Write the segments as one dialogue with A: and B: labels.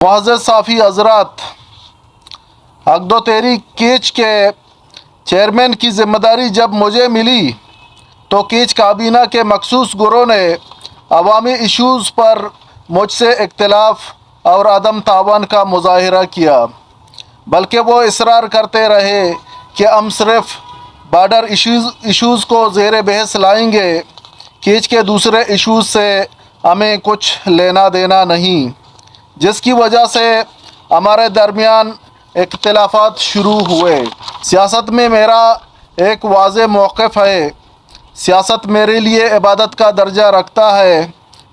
A: معزز صافی حضرات، عقد و تحریک کیچ کے چیئرمین کی ذمہ داری جب مجھے ملی تو کیچ کابینہ کے مخصوص گروہ نے عوامی ایشوز پر مجھ سے اختلاف اور عدم تعاون کا مظاہرہ کیا، بلکہ وہ اصرار کرتے رہے کہ ہم صرف بارڈر ایشوز کو زیر بحث لائیں گے، کیچ کے دوسرے ایشوز سے ہمیں کچھ لینا دینا نہیں، جس کی وجہ سے ہمارے درمیان اختلافات شروع ہوئے۔ سیاست میں میرا ایک واضح موقف ہے۔ سیاست میرے لیے عبادت کا درجہ رکھتا ہے۔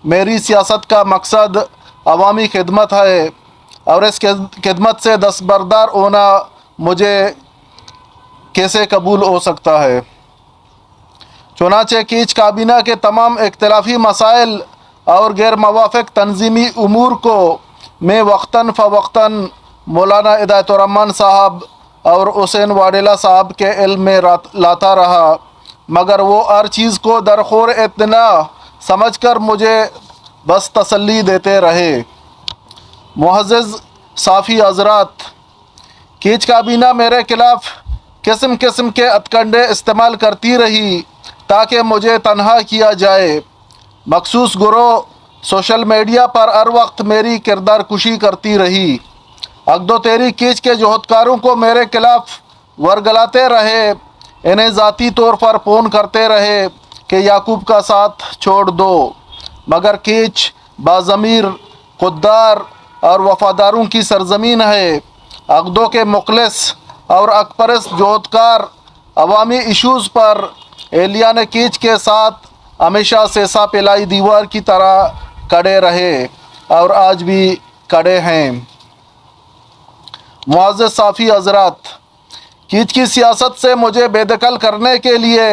A: میری سیاست کا مقصد عوامی خدمت ہے اور اس خدمت سے دستبردار ہونا مجھے کیسے قبول ہو سکتا ہے؟ چنانچہ کیچ کابینہ کے تمام اختلافی مسائل اور غیر موافق تنظیمی امور کو میں وقتاً فوقتاً مولانا ہدایت الرحمن صاحب اور حسین واڈیلا صاحب کے علم میں لاتا رہا، مگر وہ ہر چیز کو درخور اطلاع سمجھ کر مجھے بس تسلی دیتے رہے۔ معزز صافی حضرات، کیچ کابینہ میرے خلاف قسم قسم کے ہتھکنڈے استعمال کرتی رہی تاکہ مجھے تنہا کیا جائے۔ مخصوص گروہ سوشل میڈیا پر ہر وقت میری کردار کشی کرتی رہی۔ عقد و تحریک کیچ کے جوہدکاروں کو میرے خلاف ورگلاتے رہے، انہیں ذاتی طور پر فون کرتے رہے کہ یعقوب کا ساتھ چھوڑ دو، مگر کیچ باضمیر، خوددار اور وفاداروں کی سرزمین ہے۔ عقدوں کے مخلص اور حق پرست جوہدکار عوامی ایشوز پر اہلیان کیچ کے ساتھ ہمیشہ سیسا پلائی دیوار کی طرح کھڑے رہے اور آج بھی کھڑے ہیں۔ معزز صافی حضرات، کیچ کی سیاست سے مجھے بے دخل کرنے کے لیے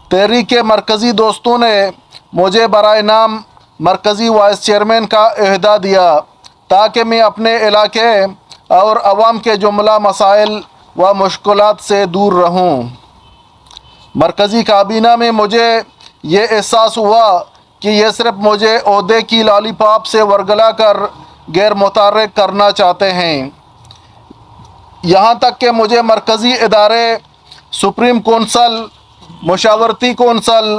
A: تحریک کے مرکزی دوستوں نے مجھے برائے نام مرکزی وائس چیئرمین کا عہدہ دیا تاکہ میں اپنے علاقے اور عوام کے جملہ مسائل و مشکلات سے دور رہوں۔ مرکزی کابینہ میں مجھے یہ احساس ہوا کہ یہ صرف مجھے عہدے کی لالی پاپ سے ورگلا کر غیر متحرک کرنا چاہتے ہیں، یہاں تک کہ مجھے مرکزی ادارے، سپریم کونسل، مشاورتی کونسل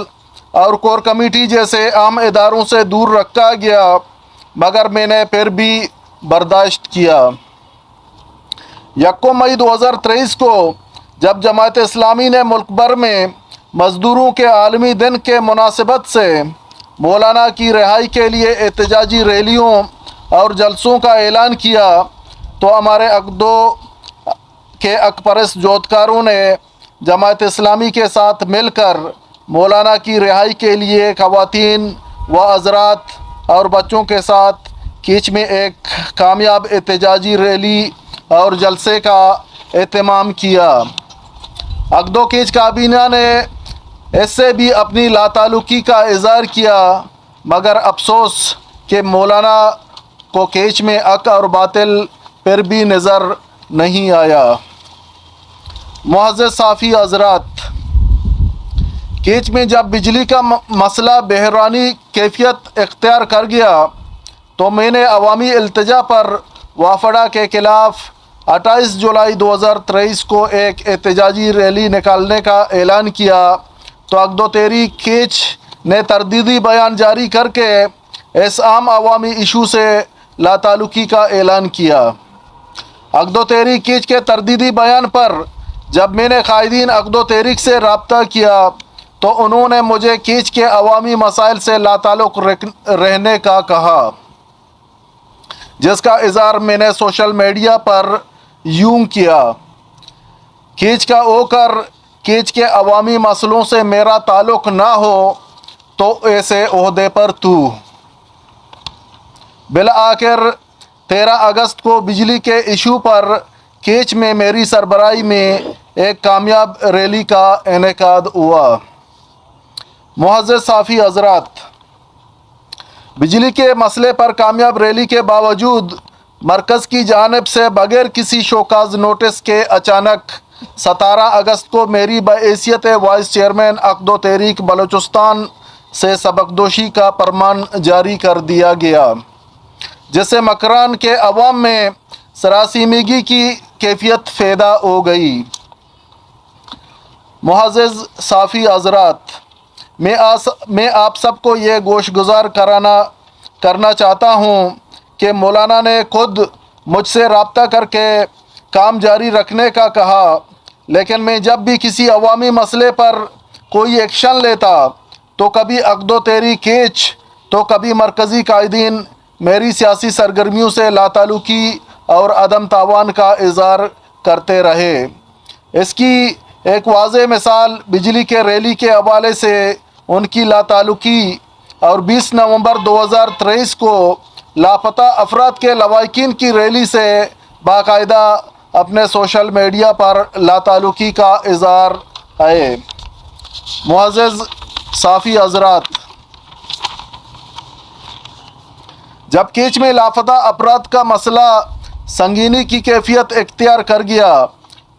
A: اور کور کمیٹی جیسے اہم اداروں سے دور رکھا گیا، مگر میں نے پھر بھی برداشت کیا۔ 1 مئی 2023 کو جب جماعت اسلامی نے ملک بھر میں مزدوروں کے عالمی دن کے مناسبت سے مولانا کی رہائی کے لیے احتجاجی ریلیوں اور جلسوں کا اعلان کیا تو ہمارے عقدوں کے حق پرست جوہدکاروں نے جماعت اسلامی کے ساتھ مل کر مولانا کی رہائی کے لیے خواتین و حضرات اور بچوں کے ساتھ کیچ میں ایک کامیاب احتجاجی ریلی اور جلسے کا اہتمام کیا۔ عقد و کیچ کابینہ نے اس سے بھی اپنی لاتعلقی کا اظہار کیا، مگر افسوس کہ مولانا کو کیچ میں حق اور باطل پھر بھی نظر نہیں آیا۔ معزز صافی حضرات، کیچ میں جب بجلی کا مسئلہ بحرانی کیفیت اختیار کر گیا تو میں نے عوامی التجا پر وافدہ کے خلاف 28 جولائی 2023 کو ایک احتجاجی ریلی نکالنے کا اعلان کیا تو عقد و تحریک کیچ نے تردیدی بیان جاری کر کے اس عام عوامی ایشو سے لاتعلقی کا اعلان کیا۔ عقد و تحریک کیچ کے تردیدی بیان پر جب میں نے قائدین عقد و تحریک سے رابطہ کیا تو انہوں نے مجھے کیچ کے عوامی مسائل سے لاتعلق رہنے کا کہا، جس کا اظہار میں نے سوشل میڈیا پر یوں کیا: کیچ کا ہو کر کیچ کے عوامی مسئلوں سے میرا تعلق نہ ہو تو ایسے عہدے پر تو۔ بالآخر 13 اگست کو بجلی کے ایشو پر کیچ میں میری سربراہی میں ایک کامیاب ریلی کا انعقاد ہوا۔ معزز صافی حضرات، بجلی کے مسئلے پر کامیاب ریلی کے باوجود مرکز کی جانب سے بغیر کسی شوکاز نوٹس کے اچانک 17 اگست کو میری بحیثیت وائس چیئرمین عقد و تحریک بلوچستان سے سبکدوشی کا فرمان جاری کر دیا گیا۔ جس سے مکران کے عوام میں سراسیمگی کی کیفیت پیدا ہو گئی۔ معزز صافی حضرات، میں آپ سب کو یہ گوش گزار کرنا چاہتا ہوں کہ مولانا نے خود مجھ سے رابطہ کر کے کام جاری رکھنے کا کہا، لیکن میں جب بھی کسی عوامی مسئلے پر کوئی ایکشن لیتا تو کبھی عقد و تحریک کیچ تو کبھی مرکزی قائدین میری سیاسی سرگرمیوں سے لاتعلقی اور عدم تعاون کا اظہار کرتے رہے۔ اس کی ایک واضح مثال بجلی کے ریلی کے حوالے سے ان کی لاتعلقی اور 20 نومبر 2023 کو لاپتہ افراد کے لواحقین کی ریلی سے باقاعدہ اپنے سوشل میڈیا پر لاتعلقی کا اظہار ہے۔ معزز صافی حضرات، جب کیچ میں لاپتہ افراد کا مسئلہ سنگینی کی کیفیت اختیار کر گیا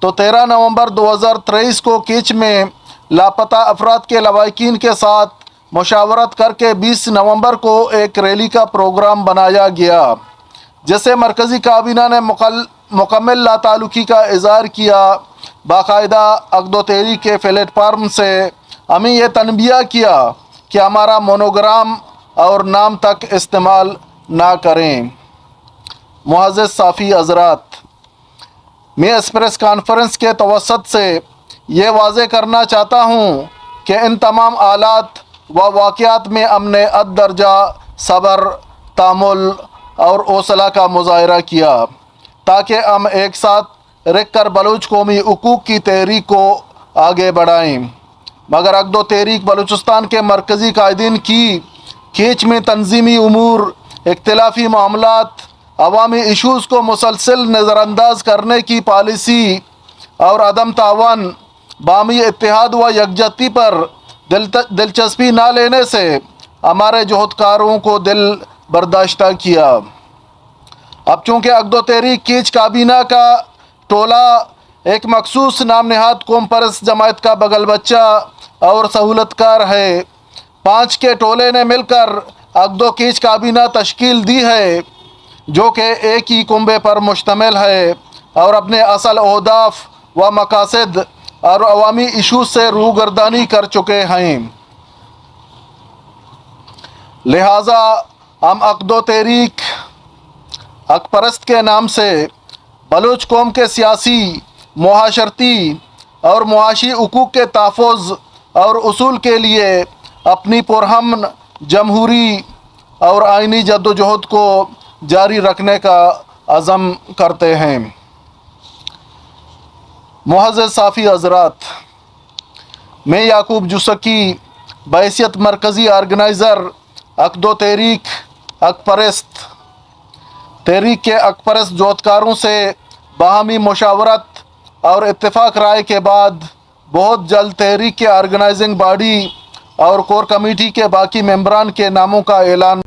A: تو 13 نومبر 2023 کو کیچ میں لاپتہ افراد کے لواحقین کے ساتھ مشاورت کر کے 20 نومبر کو ایک ریلی کا پروگرام بنایا گیا، جس سے مرکزی کابینہ نے مکمل لاتعلقی کا اظہار کیا۔ باقاعدہ عقد و تحریک کے پلیٹ فارم سے ہمیں یہ تنبیہ کیا کہ ہمارا مونوگرام اور نام تک استعمال نہ کریں۔ معزز صافی حضرات، میں اس پریس کانفرنس کے توسط سے یہ واضح کرنا چاہتا ہوں کہ ان تمام حالات و واقعات میں ہم نے حد درجہ صبر، تحمل اور حوصلہ کا مظاہرہ کیا تاکہ ہم ایک ساتھ رک کر بلوچ قومی حقوق کی تحریک کو آگے بڑھائیں۔ مگر عقد و تحریک بلوچستان کے مرکزی قائدین کی کیچ میں تنظیمی امور، اختلافی معاملات، عوامی ایشوز کو مسلسل نظر انداز کرنے کی پالیسی اور عدم تعاون، باہمی اتحاد و یکجہتی پر دلچسپی نہ لینے سے ہمارے جہدکاروں کو دل برداشتہ کیا۔ اب چونکہ عقد و تحریک کیچ کابینہ کا ٹولہ ایک مخصوص نام نہاد قوم پرست جماعت کا بغل بچہ اور سہولت کار ہے، 5 کے ٹولے نے مل کر عقد و کیچ کابینہ تشکیل دی ہے جو کہ ایک ہی کنبے پر مشتمل ہے اور اپنے اصل اہداف و مقاصد اور عوامی ایشوز سے روگردانی کر چکے ہیں۔ لہٰذا ہم عقد و تحریک حق پرست کے نام سے بلوچ قوم کے سیاسی، معاشرتی اور معاشی حقوق کے تحفظ اور اصول کے لیے اپنی پرامن جمہوری اور آئینی جدوجہد کو جاری رکھنے کا عزم کرتے ہیں۔ معزز صافی حضرات، میں یعقوب جوسکی بحیثیت مرکزی آرگنائزر عقد و تحریک حق پرست تحریک کے حق پرست جہدکاروں سے باہمی مشاورت اور اتفاق رائے کے بعد بہت جلد تحریک کے آرگنائزنگ باڈی اور کور کمیٹی کے باقی ممبران کے ناموں کا اعلان